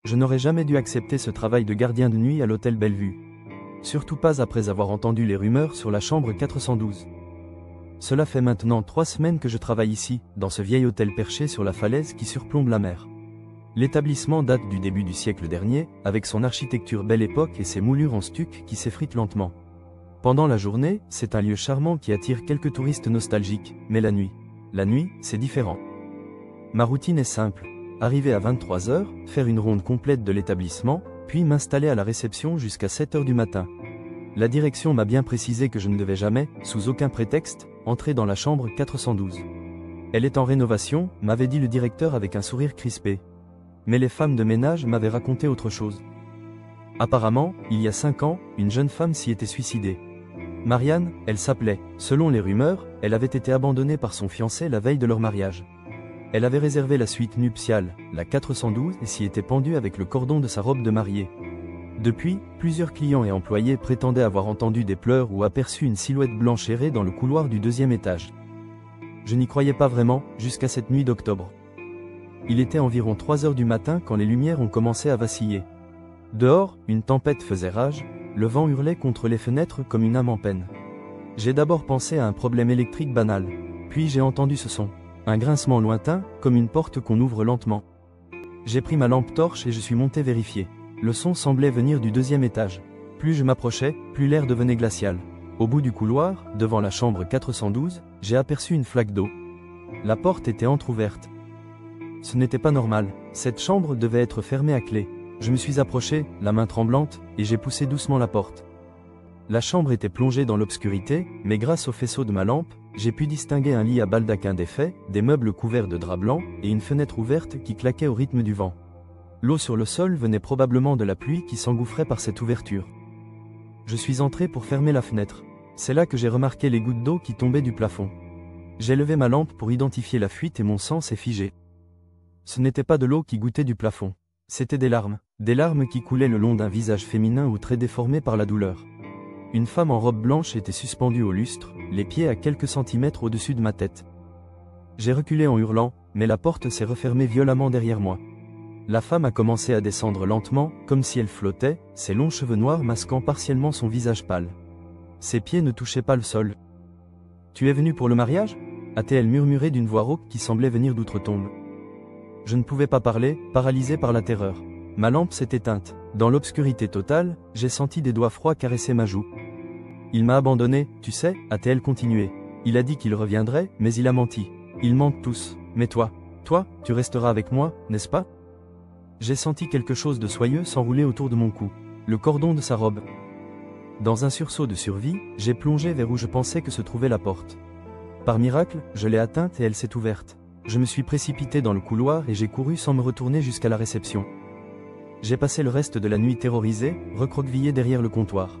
Je n'aurais jamais dû accepter ce travail de gardien de nuit à l'hôtel Bellevue. Surtout pas après avoir entendu les rumeurs sur la chambre 412. Cela fait maintenant 3 semaines que je travaille ici, dans ce vieil hôtel perché sur la falaise qui surplombe la mer. L'établissement date du début du siècle dernier, avec son architecture belle époque et ses moulures en stuc qui s'effritent lentement. Pendant la journée, c'est un lieu charmant qui attire quelques touristes nostalgiques, mais la nuit, c'est différent. Ma routine est simple. Arriver à 23 h, faire une ronde complète de l'établissement, puis m'installer à la réception jusqu'à 7 h du matin. La direction m'a bien précisé que je ne devais jamais, sous aucun prétexte, entrer dans la chambre 412. Elle est en rénovation, m'avait dit le directeur avec un sourire crispé. Mais les femmes de ménage m'avaient raconté autre chose. Apparemment, il y a 5 ans, une jeune femme s'y était suicidée. Marianne, elle s'appelait. Selon les rumeurs, elle avait été abandonnée par son fiancé la veille de leur mariage. Elle avait réservé la suite nuptiale, la 412, et s'y était pendue avec le cordon de sa robe de mariée. Depuis, plusieurs clients et employés prétendaient avoir entendu des pleurs ou aperçu une silhouette blanche errer dans le couloir du 2e étage. Je n'y croyais pas vraiment, jusqu'à cette nuit d'octobre. Il était environ 3 h du matin quand les lumières ont commencé à vaciller. Dehors, une tempête faisait rage, le vent hurlait contre les fenêtres comme une âme en peine. J'ai d'abord pensé à un problème électrique banal, puis j'ai entendu ce son. Un grincement lointain, comme une porte qu'on ouvre lentement. J'ai pris ma lampe torche et je suis monté vérifier. Le son semblait venir du 2e étage. Plus je m'approchais, plus l'air devenait glacial. Au bout du couloir, devant la chambre 412, j'ai aperçu une flaque d'eau. La porte était entr'ouverte. Ce n'était pas normal, cette chambre devait être fermée à clé. Je me suis approché, la main tremblante, et j'ai poussé doucement la porte. La chambre était plongée dans l'obscurité, mais grâce au faisceau de ma lampe, j'ai pu distinguer un lit à baldaquin défait, des meubles couverts de drap blanc, et une fenêtre ouverte qui claquait au rythme du vent. L'eau sur le sol venait probablement de la pluie qui s'engouffrait par cette ouverture. Je suis entré pour fermer la fenêtre. C'est là que j'ai remarqué les gouttes d'eau qui tombaient du plafond. J'ai levé ma lampe pour identifier la fuite et mon sang s'est figé. Ce n'était pas de l'eau qui gouttait du plafond. C'était des larmes qui coulaient le long d'un visage féminin ou très déformé par la douleur. Une femme en robe blanche était suspendue au lustre, les pieds à quelques centimètres au-dessus de ma tête. J'ai reculé en hurlant, mais la porte s'est refermée violemment derrière moi. La femme a commencé à descendre lentement, comme si elle flottait, ses longs cheveux noirs masquant partiellement son visage pâle. Ses pieds ne touchaient pas le sol. « Tu es venu pour le mariage » a-t-elle murmuré d'une voix rauque qui semblait venir d'outre-tombe. Je ne pouvais pas parler, paralysé par la terreur. Ma lampe s'est éteinte. Dans l'obscurité totale, j'ai senti des doigts froids caresser ma joue. Il m'a abandonné, tu sais, a-t-elle continué. Il a dit qu'il reviendrait, mais il a menti. Ils mentent tous. Mais toi, tu resteras avec moi, n'est-ce pas? J'ai senti quelque chose de soyeux s'enrouler autour de mon cou. Le cordon de sa robe. Dans un sursaut de survie, j'ai plongé vers où je pensais que se trouvait la porte. Par miracle, je l'ai atteinte et elle s'est ouverte. Je me suis précipité dans le couloir et j'ai couru sans me retourner jusqu'à la réception. J'ai passé le reste de la nuit terrorisé, recroquevillé derrière le comptoir.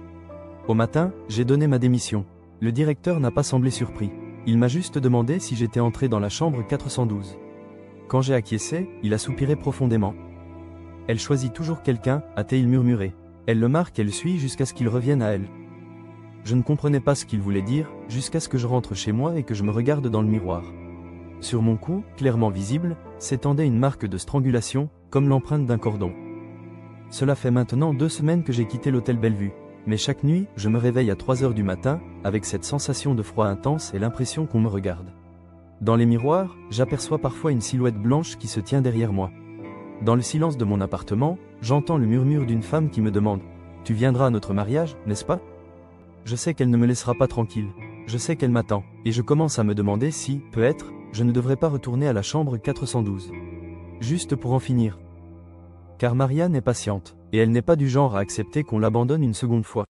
Au matin, j'ai donné ma démission. Le directeur n'a pas semblé surpris. Il m'a juste demandé si j'étais entré dans la chambre 412. Quand j'ai acquiescé, il a soupiré profondément. Elle choisit toujours quelqu'un, a-t-il murmuré. Elle le marque et le suit jusqu'à ce qu'il revienne à elle. Je ne comprenais pas ce qu'il voulait dire, jusqu'à ce que je rentre chez moi et que je me regarde dans le miroir. Sur mon cou, clairement visible, s'étendait une marque de strangulation, comme l'empreinte d'un cordon. Cela fait maintenant 2 semaines que j'ai quitté l'hôtel Bellevue. Mais chaque nuit, je me réveille à 3 h du matin, avec cette sensation de froid intense et l'impression qu'on me regarde. Dans les miroirs, j'aperçois parfois une silhouette blanche qui se tient derrière moi. Dans le silence de mon appartement, j'entends le murmure d'une femme qui me demande « Tu viendras à notre mariage, n'est-ce pas ?» Je sais qu'elle ne me laissera pas tranquille. Je sais qu'elle m'attend, et je commence à me demander si, peut-être, je ne devrais pas retourner à la chambre 412. Juste pour en finir. Car Marianne est patiente, et elle n'est pas du genre à accepter qu'on l'abandonne une seconde fois.